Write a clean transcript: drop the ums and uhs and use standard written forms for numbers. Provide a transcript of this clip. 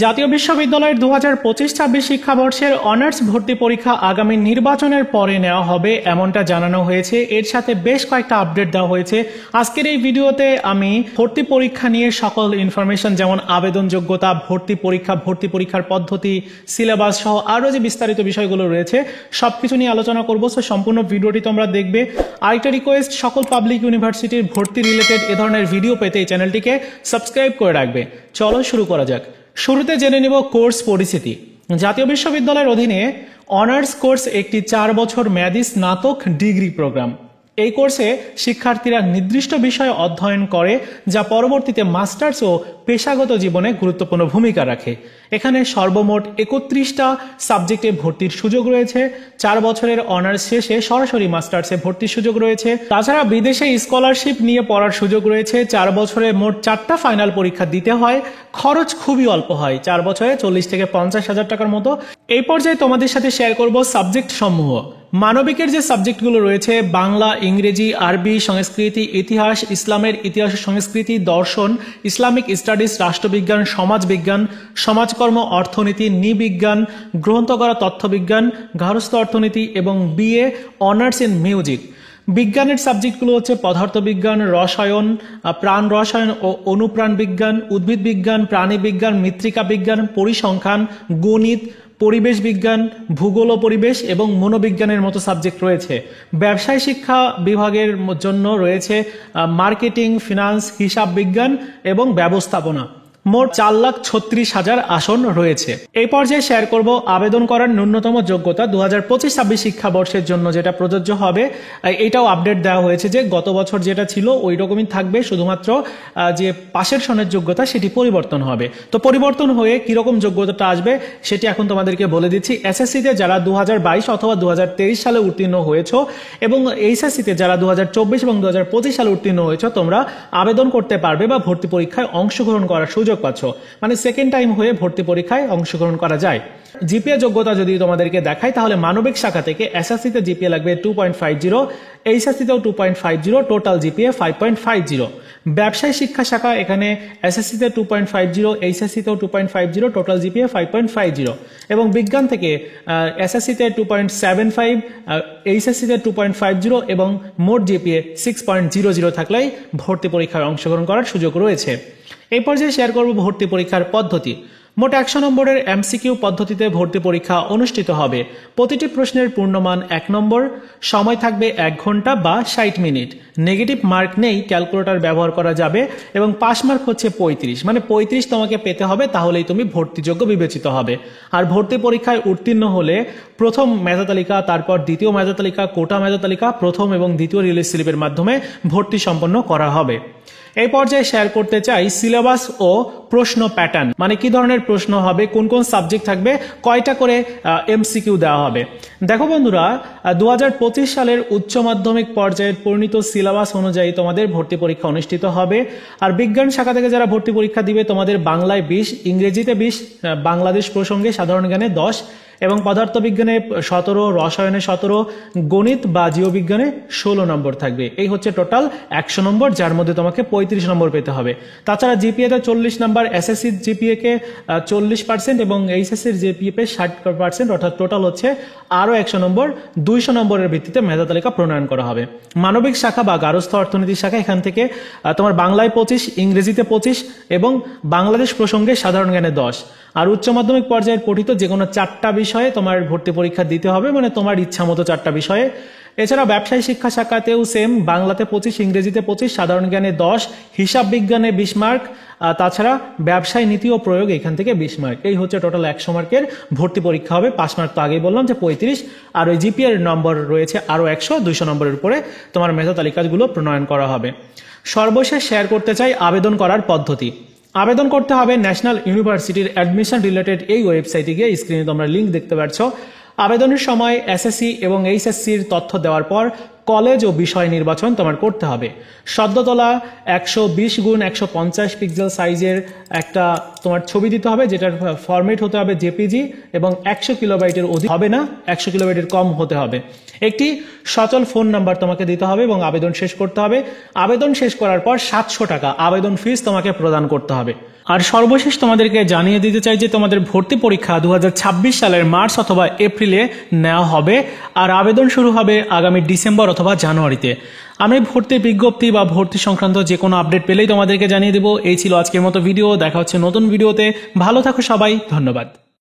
জাতীয় বিশ্ববিদ্যালয়ের 2025-26 শিক্ষাবর্ষের অনার্স ভর্তি পরীক্ষা আগামী নির্বাচনের পরে নেওয়া হবে এমনটা জানানো হয়েছে। এর সাথে বেশ কয়েকটা আপডেট দেওয়া হয়েছে। আজকের এই ভিডিওতে আমি ভর্তি পরীক্ষা নিয়ে সকল ইনফরমেশন যেমন আবেদন যোগ্যতা, ভর্তি পরীক্ষার পদ্ধতি, সিলেবাস সহ আরও যে বিস্তারিত বিষয়গুলো রয়েছে সবকিছু নিয়ে আলোচনা করব। সো সম্পূর্ণ ভিডিওটি তোমরা দেখবে। আরেকটা রিকোয়েস্ট, সকল পাবলিক ইউনিভার্সিটির ভর্তি রিলেটেড এ ধরনের ভিডিও পেতে এই চ্যানেলটিকে সাবস্ক্রাইব করে রাখবে। চলো শুরু করা যাক। শুরুতে জেনে নিব কোর্স পরিস্থিতি। জাতীয় বিশ্ববিদ্যালয়ের অধীনে অনার্স কোর্স একটি 4 বছর মেয়াদী স্নাতক ডিগ্রি প্রোগ্রাম। এই কোর্সে শিক্ষার্থীরা নির্দিষ্ট বিষয় অধ্যয়ন করে যা পরবর্তীতে মাস্টার্স ও পেশাগত জীবনে গুরুত্বপূর্ণ ভূমিকা রাখে। এখানে সর্বমোট 31টা সাবজেক্টে ভর্তির সুযোগ রয়েছে। 4 বছরের অনার্স শেষে সরাসরি মাস্টার্সে ভর্তির সুযোগ রয়েছে। তাছাড়া বিদেশে স্কলারশিপ নিয়ে পড়ার সুযোগ রয়েছে। 4 বছরে মোট 4টা ফাইনাল পরীক্ষা দিতে হয়। খরচ খুবই অল্প হয়, 4 বছরে 40 থেকে 50 হাজার টাকার মতো। এই পর্যায়ে তোমাদের সাথে শেয়ার করব সাবজেক্ট সমূহ। মানবিকের যে সাবজেক্টগুলো রয়েছে বাংলা, ইংরেজি, আরবি, সংস্কৃতি, ইতিহাস, ইসলামের ইতিহাস সংস্কৃতি, দর্শন, ইসলামিক স্টাডিজ, রাষ্ট্রবিজ্ঞান, সমাজবিজ্ঞান, সমাজকর্ম, অর্থনীতি, নৃবিজ্ঞান, গ্রন্থকরা তথ্যবিজ্ঞান, গার্হস্থ্য অর্থনীতি এবং বিএ অনার্স ইন মিউজিক। বিজ্ঞানের সাবজেক্টগুলো হচ্ছে পদার্থবিজ্ঞান, রসায়ন, প্রাণ রসায়ন ও অনুপ্রাণ বিজ্ঞান, উদ্ভিদ বিজ্ঞান, প্রাণী বিজ্ঞান, মৃত্তিকা বিজ্ঞান, পরিসংখ্যান, গণিত, পরিবেশ বিজ্ঞান, ভূগোল ও পরিবেশ এবং মনোবিজ্ঞানের মতো সাবজেক্ট রয়েছে। ব্যবসায় শিক্ষা বিভাগের জন্য রয়েছে মার্কেটিং, ফিনান্স, হিসাব বিজ্ঞান এবং ব্যবস্থাপনা। মোট 4,36,000 আসন রয়েছে। এই পর্যায়ে শেয়ার করব আবেদন করার ন্যূনতম যোগ্যতা 2025-26 শিক্ষাবর্ষের জন্য যেটা প্রযোজ্য হবে। এটাও আপডেট দেওয়া হয়েছে যে গত বছর যেটা ছিল ওই রকমই থাকবে, শুধুমাত্র যে পাশের সনের যোগ্যতা সেটি পরিবর্তন হবে। তো পরিবর্তন হয়ে কিরকম যোগ্যতাটা আসবে সেটি এখন তোমাদেরকে বলে দিচ্ছি। এসএসসিতে যারা 2022 অথবা 2023 সালে উত্তীর্ণ হয়েছো এবং এইচএসসিতে যারা 2024 এবং 2025 সালে উত্তীর্ণ হয়েছো তোমরা আবেদন করতে পারবে বা ভর্তি পরীক্ষায় অংশগ্রহণ করার সুযোগ পাচ্ছ। মানে সেকেন্ড টাইম হয়ে ভর্তি পরীক্ষায় অংশগ্রহণ করা যায়। জিপিএ যোগ্যতা যদি তোমাদেরকে দেখাই তাহলে মানবিক শাখা থেকে এসএসসিতে জিপিএ লাগবে 2.50, এইচএসসিতেও 2.50, টোটাল জিপিএ 5.50। ব্যবসায় শিক্ষা শাখা এখানে এসএসসিতে 2.50, এইচএসসিতেও 2.50, টোটাল জিপিএ 5.50 এবং বিজ্ঞান থেকে এসএসসিতে 2.75, এইচএসসিতে 2.50 এবং মোট জিপিএ 6.00 থাকলেই ভর্তি পরীক্ষায় অংশগ্রহণ করার সুযোগ রয়েছে। এই পর্যায়ে শেয়ার করব ভর্তি পরীক্ষার পদ্ধতি। মোট 100 নম্বরের এমসিকিউ পদ্ধতিতে ভর্তি পরীক্ষা অনুষ্ঠিত হবে। প্রতিটি প্রশ্নের পূর্ণমান 1 নম্বর, সময় থাকবে 1 ঘন্টা বা 60 মিনিট। নেগেটিভ মার্ক নেই, ক্যালকুলেটর ব্যবহার করা যাবে এবং পাস মার্ক হচ্ছে 35, মানে 35 তোমাকে পেতে হবে, তাহলেই তুমি ভর্তিযোগ্য বিবেচিত হবে। আর ভর্তি পরীক্ষায় উত্তীর্ণ হলে প্রথম মেধা তালিকা, তারপর দ্বিতীয় মেধা তালিকা, কোটা মেধা তালিকা, প্রথম এবং দ্বিতীয় রিলিজ স্লিপের মাধ্যমে ভর্তি সম্পন্ন করা হবে। এই পর্যায়ে শেয়ার করতে চাই সিলেবাস ও প্রশ্ন প্যাটার্ন, মানে কি ধরনের প্রশ্ন হবে, কোন কোন সাবজেক্ট থাকবে, কয়টা করে এমসিকিউ দেওয়া হবে। দেখো বন্ধুরা, 2025 সালের উচ্চ মাধ্যমিক পর্যায়ের পরিণত সিলেবাস অনুযায়ী তোমাদের ভর্তি পরীক্ষা অনুষ্ঠিত হবে। আর বিজ্ঞান শাখা থেকে যারা ভর্তি পরীক্ষা দিবে তোমাদের বাংলায় 20, ইংরেজিতে 20, বাংলাদেশ প্রসঙ্গে সাধারণ জ্ঞানে 10 এবং পদার্থবিজ্ঞানে 17, রসায়নে 17, গণিত বা জীববিজ্ঞানে 16 নম্বর থাকবে। এই হচ্ছে টোটাল 100 নম্বর, যার মধ্যে তোমাকে 35 নম্বর পেতে হবে। তাছাড়া জিপিএতে 40 নম্বর, এসএসসি জিপিএ কে 40% এবং এইচএসসির জিপিএ 60%, অর্থাৎ টোটাল হচ্ছে আরও 100 নম্বর। 200 নম্বরের ভিত্তিতে মেধা তালিকা প্রণয়ন করা হবে। মানবিক শাখা বা গার্হস্থ্য অর্থনীতি শাখা এখান থেকে তোমার বাংলায় 25, ইংরেজিতে 25 এবং বাংলাদেশ প্রসঙ্গে সাধারণ জ্ঞানে 10। আর উচ্চ মাধ্যমিক পর্যায়ের পঠিত যে কোনো 4টা বিষয়ে তোমার ভর্তি পরীক্ষা দিতে হবে, মানে তোমার ইচ্ছা মতো 4টা বিষয়ে। এছাড়া ব্যবসায়ী শিক্ষা শাখাতেও সেম, বাংলাতে 25, ইংরেজিতে 25, সাধারণ জ্ঞানে 10, হিসাব বিজ্ঞানে 20 মার্ক, তাছাড়া ব্যবসায় নীতি ও প্রয়োগ এখান থেকে 20 মার্ক। এই হচ্ছে টোটাল 100 মার্কের ভর্তি পরীক্ষা হবে। পাস মার্ক তো আগেই বললাম যে 35, আর ওই জিপিএর নম্বর রয়েছে আরও 100, 200 নম্বরের উপরে তোমার মেধা তালিকাগুলো প্রণয়ন করা হবে। সর্বশেষ শেয়ার করতে চাই আবেদন করার পদ্ধতি। আবেদন করতে হবে ন্যাশনাল ইউনিভার্সিটির অ্যাডমিশন রিলেটেড এই ওয়েবসাইটে গিয়ে। স্ক্রিনে তোমরা লিঙ্ক দেখতে পাচ্ছ। আবেদনের সময় এসএসসি এবং এইচএসসির তথ্য দেওয়ার পর কলেজ ও বিষয় নির্বাচন তোমার করতে হবে। সদ্য তোলা 120x150 পিক্সেল সাইজের একটা তোমার ছবি দিতে হবে, যেটার ফরম্যাট হতে হবে জেপিজি এবং 100 কিলোবাইটের অধিক হবে না, 100 কিলোবাইটের কম হতে হবে। একটি সচল ফোন নাম্বার তোমাকে দিতে হবে এবং আবেদন শেষ করতে হবে। আবেদন শেষ করার পর 700 টাকা আবেদন ফিস তোমাকে প্রদান করতে হবে। আর সর্বশেষ তোমাদেরকে জানিয়ে দিতে চাই যে তোমাদের ভর্তি পরীক্ষা 2026 সালের মার্চ অথবা এপ্রিলে নেওয়া হবে আর আবেদন শুরু হবে আগামী ডিসেম্বর অথবা জানুয়ারিতে। আমি ভর্তি বিজ্ঞপ্তি বা ভর্তি সংক্রান্ত যে কোনো আপডেট পেলেই তোমাদেরকে জানিয়ে দেবো। এই ছিল আজকের মতো ভিডিও, দেখা হচ্ছে নতুন ভিডিওতে। ভালো থাকো সবাই, ধন্যবাদ।